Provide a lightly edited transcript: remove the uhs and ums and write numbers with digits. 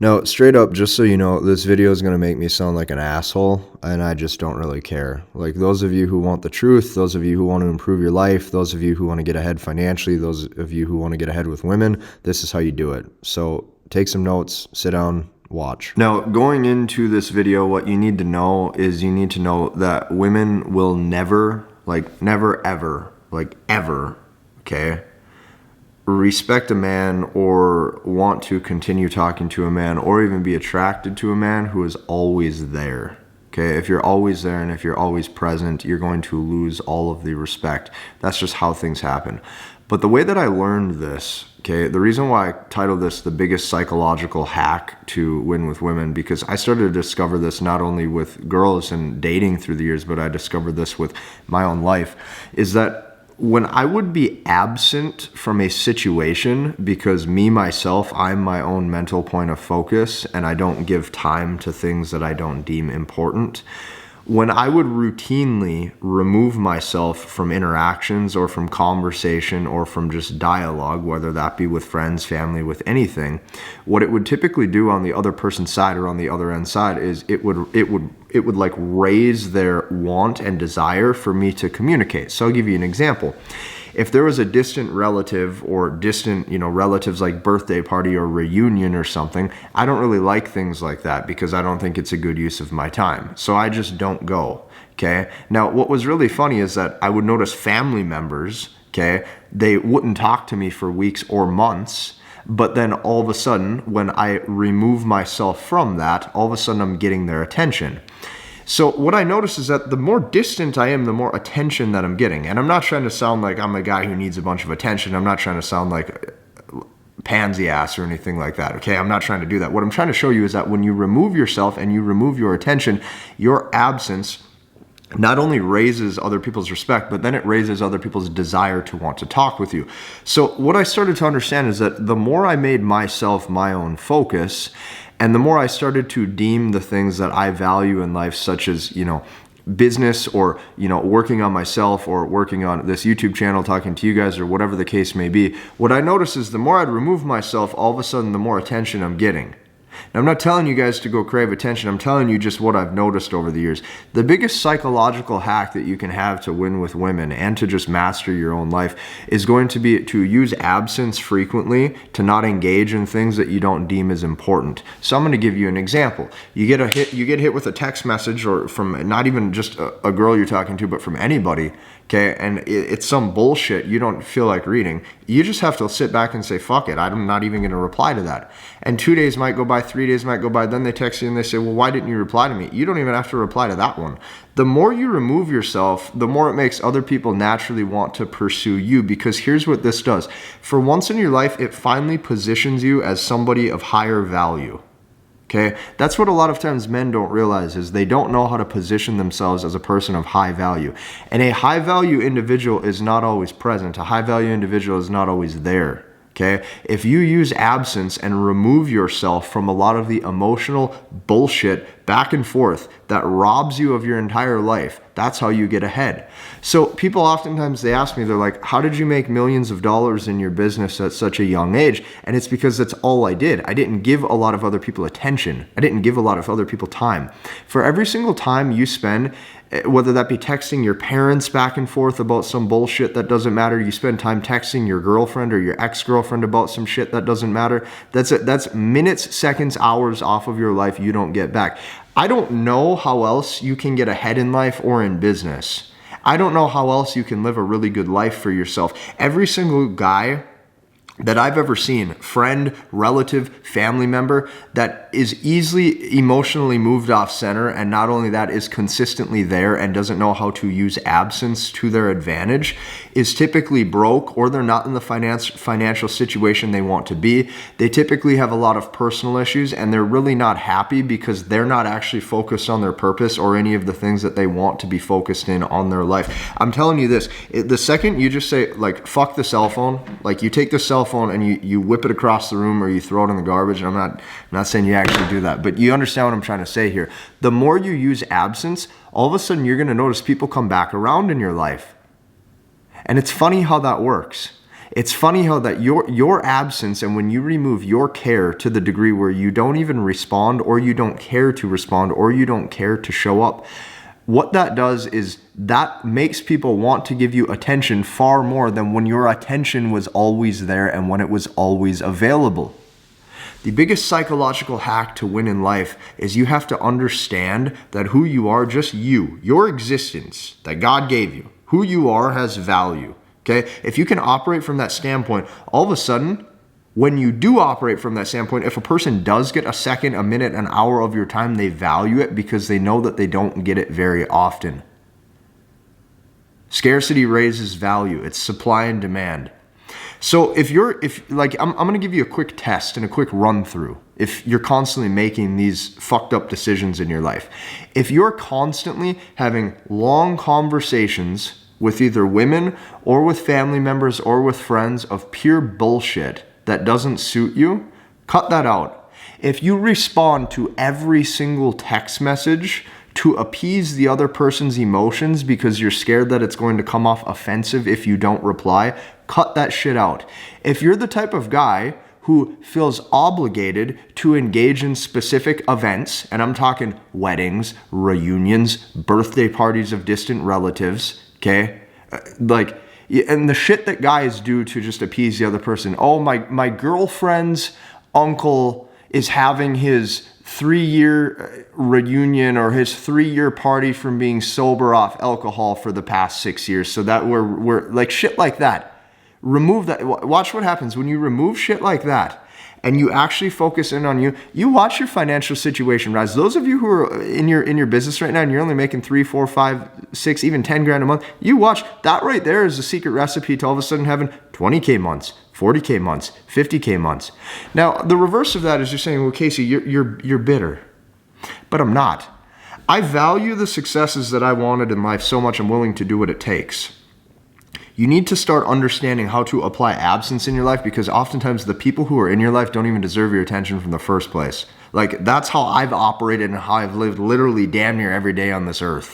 No, straight up, just so you know, this video is going to make me sound like an asshole, and I just don't really care. Like, those of you who want the truth, those of you who want to improve your life, those of you who want to get ahead financially, those of you who want to get ahead with women, this is how you do it. So take some notes, sit down, watch. Now, going into this video, what you need to know is you need to know that women will never, ever, okay, respect a man or want to continue talking to a man or even be attracted to a man who is always there. Okay, if you're always there and if you're always present, you're going to lose all of the respect. That's just how things happen. But the way that I learned this, okay, the reason why I titled this the biggest psychological hack to win with women, because I started to discover this not only with girls and dating through the years, but I discovered this with my own life, is that when I would be absent from a situation because myself, I'm my own mental point of focus and I don't give time to things that I don't deem important, when I would routinely remove myself from interactions or from conversation or from just dialogue, whether that be with friends, family, with anything, what it would typically do on the other person's side or on the other end side is it would like raise their want and desire for me to communicate. So I'll give you an example. If there was a distant relative or distant, relatives like birthday party or reunion or something, I don't really like things like that because I don't think it's a good use of my time. So I just don't go, okay? Now, what was really funny is that I would notice family members, okay, they wouldn't talk to me for weeks or months, but then all of a sudden, when I remove myself from that, all of a sudden I'm getting their attention. So what I notice is that the more distant I am, the more attention that I'm getting. And I'm not trying to sound like I'm a guy who needs a bunch of attention. I'm not trying to sound like pansy ass or anything like that, okay? I'm not trying to do that. What I'm trying to show you is that when you remove yourself and you remove your attention, your absence not only raises other people's respect, but then it raises other people's desire to want to talk with you. So what I started to understand is that the more I made myself my own focus, and the more I started to deem the things that I value in life, such as, business or, working on myself or working on this YouTube channel, talking to you guys or whatever the case may be, what I noticed is the more I'd remove myself, all of a sudden, the more attention I'm getting. Now, I'm not telling you guys to go crave attention. I'm telling you just what I've noticed over the years. The biggest psychological hack that you can have to win with women and to just master your own life is going to be to use absence frequently, to not engage in things that you don't deem as important. So I'm going to give you an example. You get hit with a text message or from not even just a girl you're talking to, but from anybody, okay, and it's some bullshit you don't feel like reading. You just have to sit back and say, fuck it, I'm not even going to reply to that. And 2 days might go by, 3 days might go by, then they text you and they say, well, why didn't you reply to me? You don't even have to reply to that one. The more you remove yourself, the more it makes other people naturally want to pursue you, because here's what this does. For once in your life, it finally positions you as somebody of higher value. Okay, that's what a lot of times men don't realize, is they don't know how to position themselves as a person of high value. And a high value individual is not always present. A high value individual is not always there. Okay, if you use absence and remove yourself from a lot of the emotional bullshit back and forth that robs you of your entire life, that's how you get ahead. So people oftentimes, they ask me, they're like, how did you make millions of dollars in your business at such a young age? And it's because that's all I did. I didn't give a lot of other people attention. I didn't give a lot of other people time. For every single time you spend, whether that be texting your parents back and forth about some bullshit that doesn't matter, you spend time texting your girlfriend or your ex-girlfriend about some shit that doesn't matter, that's minutes, seconds, hours off of your life you don't get back. I don't know how else you can get ahead in life or in business. I don't know how else you can live a really good life for yourself. Every single guy that I've ever seen, friend, relative, family member, that is easily emotionally moved off center, and not only that, is consistently there and doesn't know how to use absence to their advantage, is typically broke, or they're not in the financial situation they want to be. They typically have a lot of personal issues, and they're really not happy because they're not actually focused on their purpose or any of the things that they want to be focused in on their life. I'm telling you this, the second you just say, like, fuck the cell phone, like you take the cell phone and you whip it across the room or you throw it in the garbage. And I'm not saying you actually do that, but you understand what I'm trying to say here. The more you use absence, all of a sudden you're going to notice people come back around in your life. And it's funny how that works. It's funny how that your absence, and when you remove your care to the degree where you don't even respond, or you don't care to respond, or you don't care to show up, what that does is that makes people want to give you attention far more than when your attention was always there and when it was always available. The biggest psychological hack to win in life is you have to understand that who you are, just you, your existence that God gave you, who you are has value. Okay? If you can operate from that standpoint, all of a sudden, when you do operate from that standpoint, if a person does get a second, a minute, an hour of your time, they value it because they know that they don't get it very often. Scarcity raises value. It's supply and demand. So I'm going to give you a quick test and a quick run through. If you're constantly making these fucked up decisions in your life, if you're constantly having long conversations with either women or with family members or with friends of pure bullshit that doesn't suit you, cut that out. If you respond to every single text message to appease the other person's emotions because you're scared that it's going to come off offensive if you don't reply, cut that shit out. If you're the type of guy who feels obligated to engage in specific events, and I'm talking weddings, reunions, birthday parties of distant relatives, okay? And the shit that guys do to just appease the other person. Oh, my girlfriend's uncle is having his 3-year reunion or his 3-year party from being sober off alcohol for the past 6 years. So that we're like shit like that. Remove that. Watch what happens when you remove shit like that and you actually focus in on you. You watch your financial situation rise. Those of you who are in your business right now and you're only making 3, 4, 5, 6, even 10 grand a month, you watch that right there is a secret recipe to all of a sudden having 20K months, 40K months, 50K months. Now, the reverse of that is you're saying, well, Casey, you're bitter. But I'm not. I value the successes that I wanted in life so much I'm willing to do what it takes. You need to start understanding how to apply absence in your life, because oftentimes the people who are in your life don't even deserve your attention from the first place. Like, that's how I've operated and how I've lived literally damn near every day on this earth.